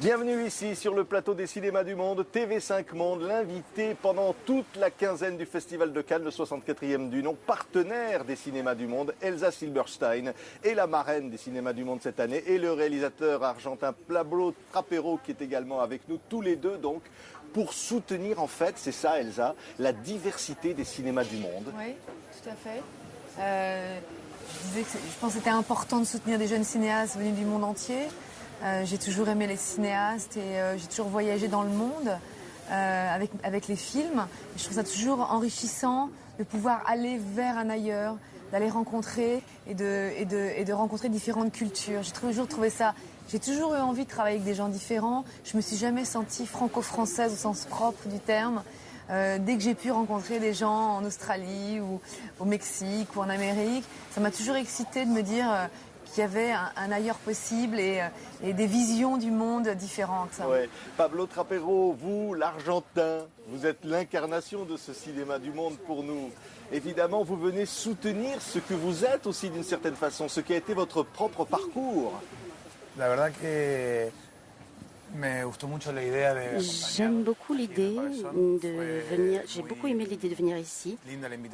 Bienvenue ici sur le plateau des cinémas du monde, TV5 Monde, l'invité pendant toute la quinzaine du Festival de Cannes, le 64e du nom, partenaire des cinémas du monde, Elsa Silberstein, et la marraine des cinémas du monde cette année, et le réalisateur argentin Pablo Trapero qui est également avec nous, tous les deux donc, pour soutenir en fait, c'est ça Elsa, la diversité des cinémas du monde. Oui, tout à fait. Je pense que c'était important de soutenir des jeunes cinéastes venus du monde entier. J'ai toujours aimé les cinéastes et j'ai toujours voyagé dans le monde avec les films. Et je trouve ça toujours enrichissant de pouvoir aller vers un ailleurs, d'aller rencontrer et de rencontrer différentes cultures. J'ai toujours trouvé ça. J'ai toujours eu envie de travailler avec des gens différents. Je me suis jamais sentie franco-française au sens propre du terme. Dès que j'ai pu rencontrer des gens en Australie ou au Mexique ou en Amérique, ça m'a toujours excitée de me dire qu'il y avait un ailleurs possible et des visions du monde différentes. Ouais. Pablo Trapero, vous, l'Argentin, vous êtes l'incarnation de ce cinéma du monde pour nous. Évidemment, vous venez soutenir ce que vous êtes aussi d'une certaine façon, ce qui a été votre propre parcours. La verdad que j'aime beaucoup l'idée de venir, j'ai beaucoup aimé l'idée de venir ici,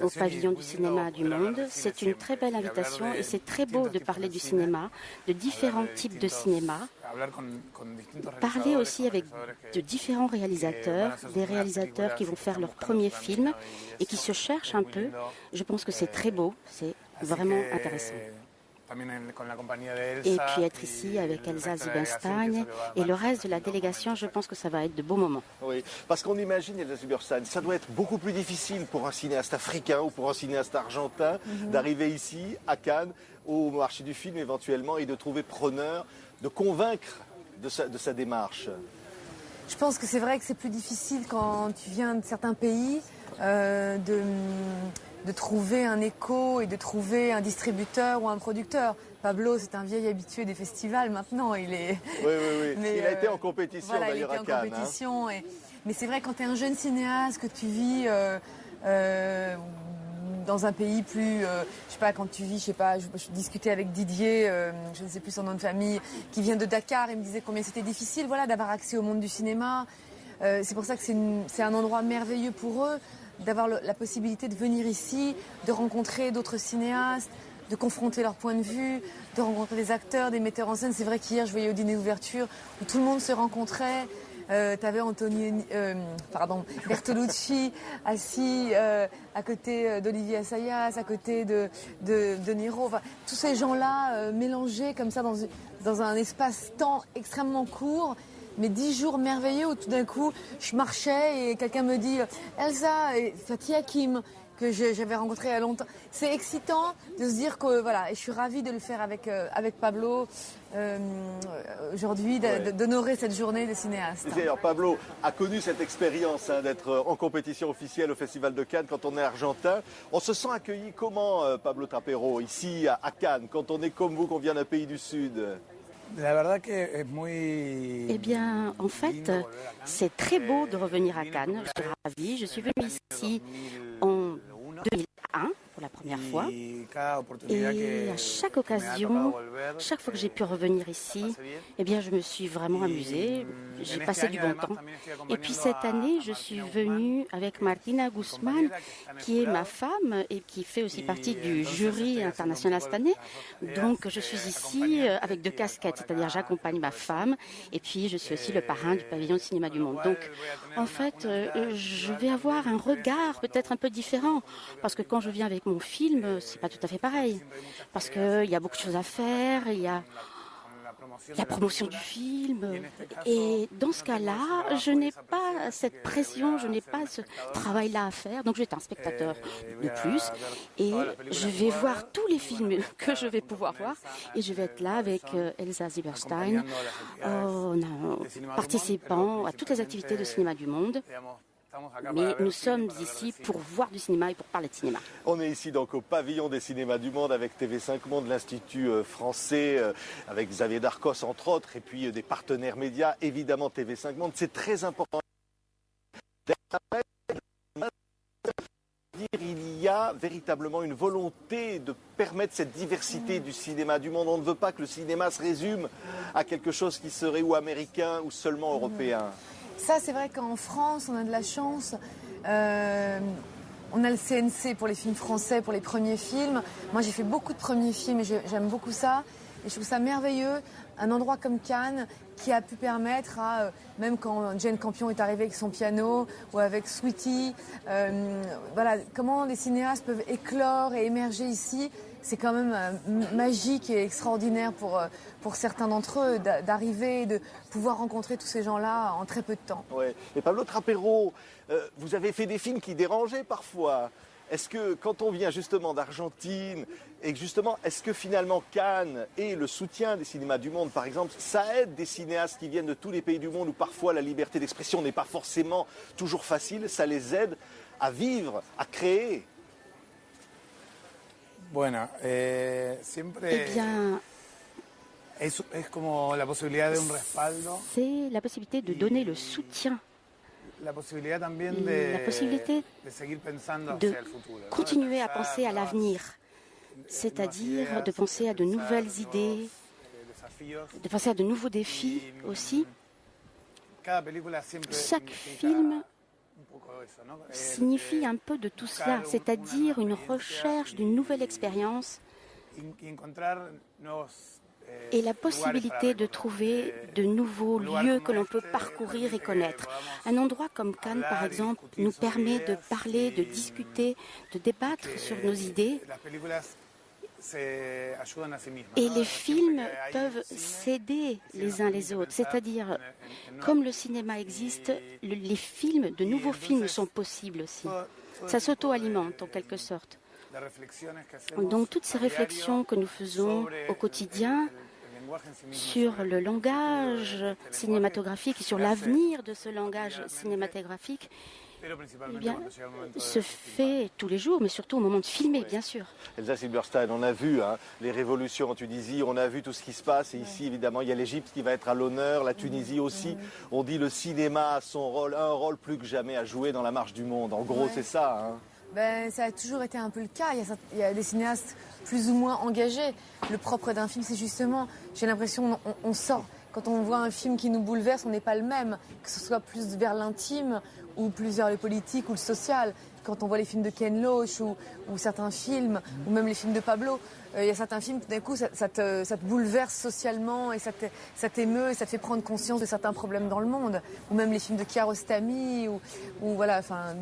au pavillon du cinéma du monde. C'est une très belle invitation et c'est très beau de parler du cinéma, de différents types de cinéma. Parler aussi avec de différents réalisateurs, des réalisateurs qui vont faire leur premier film et qui se cherchent un peu. Je pense que c'est très beau, c'est vraiment intéressant. Et puis être ici avec Elsa Silberstein et le reste de la délégation, je pense que ça va être de beaux moments. Oui, parce qu'on imagine, Elsa Silberstein, ça doit être beaucoup plus difficile pour un cinéaste africain ou pour un cinéaste argentin d'arriver ici, à Cannes, au marché du film éventuellement, et de trouver preneur, de convaincre de sa démarche. Je pense que c'est vrai que c'est plus difficile quand tu viens de certains pays de trouver un écho et de trouver un distributeur ou un producteur. Pablo, c'est un vieil habitué des festivals maintenant. Oui. Mais, il a été en compétition d'ailleurs à Cannes. Il a été en compétition. Mais c'est vrai, quand tu es un jeune cinéaste, que tu vis dans un pays plus... je sais pas, quand tu vis, je discutais avec Didier, je ne sais plus son nom de famille, qui vient de Dakar, et me disait combien c'était difficile d'avoir accès au monde du cinéma. C'est pour ça que c'est un endroit merveilleux pour eux, d'avoir la possibilité de venir ici, de rencontrer d'autres cinéastes, de confronter leur point de vue, de rencontrer des acteurs, des metteurs en scène. C'est vrai qu'hier, je voyais au dîner d'ouverture où tout le monde se rencontrait. Tu avais Bertolucci assis à côté d'Olivier Assayas, à côté de Niro. Enfin, tous ces gens-là mélangés comme ça dans un espace-temps extrêmement court. Mais 10 jours merveilleux où tout d'un coup, je marchais et quelqu'un me dit « Elsa, et Fatih Akim » que j'avais rencontré il y a longtemps. C'est excitant de se dire que voilà, et je suis ravie de le faire avec Pablo aujourd'hui, d'honorer cette journée des cinéastes. D'ailleurs, Pablo a connu cette expérience d'être en compétition officielle au Festival de Cannes quand on est argentin. On se sent accueilli comment, Pablo Trapero, ici à Cannes, quand on est comme vous, qu'on vient d'un pays du Sud? Eh bien, en fait, c'est très beau de revenir à Cannes. Je suis ravie. Je suis venue ici en 2001 pour la première fois. Et à chaque occasion, chaque fois que j'ai pu revenir ici, eh bien, je me suis vraiment amusée. J'ai passé du bon temps. Et puis cette année, je suis venue avec Martina Guzman, qui est ma femme et qui fait aussi partie du jury international cette année. Donc, je suis ici avec 2 casquettes, c'est-à-dire j'accompagne ma femme et puis je suis aussi le parrain du pavillon de cinéma du monde. Donc, en fait, je vais avoir un regard peut-être un peu différent parce que quand je viens avec mon film, c'est pas tout à fait pareil. Parce qu'il y a beaucoup de choses à faire, il y a la promotion du film. Et dans ce cas-là, je n'ai pas cette pression, je n'ai pas ce travail-là à faire. Donc je vais être un spectateur de plus et je vais voir tous les films que je vais pouvoir voir. Et je vais être là avec Elsa Silberstein, participant à toutes les activités de cinéma du monde. Mais nous sommes ici pour voir du cinéma et pour parler de cinéma. On est ici donc au pavillon des cinémas du monde avec TV5 Monde, l'Institut français, avec Xavier Darcos entre autres, et puis des partenaires médias, évidemment TV5 Monde. C'est très important. dire, il y a véritablement une volonté de permettre cette diversité du cinéma du monde. On ne veut pas que le cinéma se résume à quelque chose qui serait ou américain ou seulement européen. Ça, c'est vrai qu'en France, on a de la chance. On a le CNC pour les films français, pour les premiers films. Moi, j'ai fait beaucoup de premiers films et j'aime beaucoup ça. Et je trouve ça merveilleux. Un endroit comme Cannes qui a pu permettre à, même quand Jane Campion est arrivée avec son piano ou avec Sweetie, voilà, comment les cinéastes peuvent éclore et émerger ici. C'est quand même magique et extraordinaire pour certains d'entre eux d'arriver et de pouvoir rencontrer tous ces gens-là en très peu de temps. Ouais. Et Pablo Trapero, vous avez fait des films qui dérangeaient parfois. Est-ce que quand on vient justement d'Argentine, et que justement, est-ce que finalement Cannes et le soutien des cinémas du monde, par exemple, ça aide des cinéastes qui viennent de tous les pays du monde où parfois la liberté d'expression n'est pas forcément toujours facile, ça les aide à vivre, à créer? Bueno, siempre Eh bien, es como la posibilidad de un respaldo, c'est la possibilité de donner le soutien, la posibilidad también la possibilité de seguir pensando de hacia el futuro, ¿no? continuer à De pensar penser à l'avenir, c'est-à-dire de penser à de nouvelles idées, desafíos. de penser à de nouveaux défis aussi. Cada película siempre Chaque significa film un poco eso, ¿no? signifie un peu de tout cela, c'est-à-dire une recherche d'une nouvelle expérience Y encontrar nuevos et la possibilité de trouver de nouveaux lieux que l'on peut parcourir et connaître. Un endroit comme Cannes, par exemple, nous permet de parler, de discuter, de débattre sur nos idées. Et les films peuvent s'aider les uns les autres, c'est-à-dire, comme le cinéma existe, les films, de nouveaux films sont possibles aussi. Ça s'auto-alimente en quelque sorte. Donc toutes ces réflexions que nous faisons au quotidien sur le langage cinématographique et sur l'avenir de ce langage cinématographique, eh bien, se fait tous les jours, mais surtout au moment de filmer, bien sûr. Elsa Silberstein, on a vu les révolutions en Tunisie, on a vu tout ce qui se passe. Et ici, évidemment, il y a l'Égypte qui va être à l'honneur, la Tunisie aussi. On dit le cinéma a son rôle, un rôle plus que jamais à jouer dans la marche du monde. En gros, c'est ça. Hein. Ben, ça a toujours été un peu le cas. Il y a des cinéastes plus ou moins engagés. Le propre d'un film, c'est justement, j'ai l'impression, on sort. Quand on voit un film qui nous bouleverse, on n'est pas le même. Que ce soit plus vers l'intime ou plus vers le politique ou le social. Quand on voit les films de Ken Loach ou certains films, ou même les films de Pablo, il y a certains films, tout d'un coup, ça te bouleverse socialement et ça t'émeut et ça te fait prendre conscience de certains problèmes dans le monde. Ou même les films de Kiarostami, ou voilà, enfin,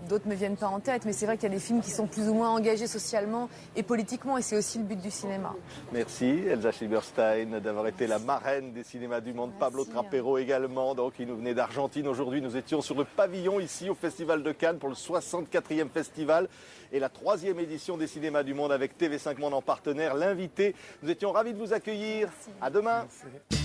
d'autres ne me viennent pas en tête, mais c'est vrai qu'il y a des films qui sont plus ou moins engagés socialement et politiquement, et c'est aussi le but du cinéma. Merci Elsa Silberstein d'avoir été la marraine des cinémas du monde. Merci. Pablo Trapero également, donc il nous venait d'Argentine. Aujourd'hui, nous étions sur le pavillon ici au Festival de Cannes pour le 64e festival et la 3e édition des cinémas du monde avec TV5 Monde en partenaire. L'invité, nous étions ravis de vous accueillir. Merci. À demain. Merci.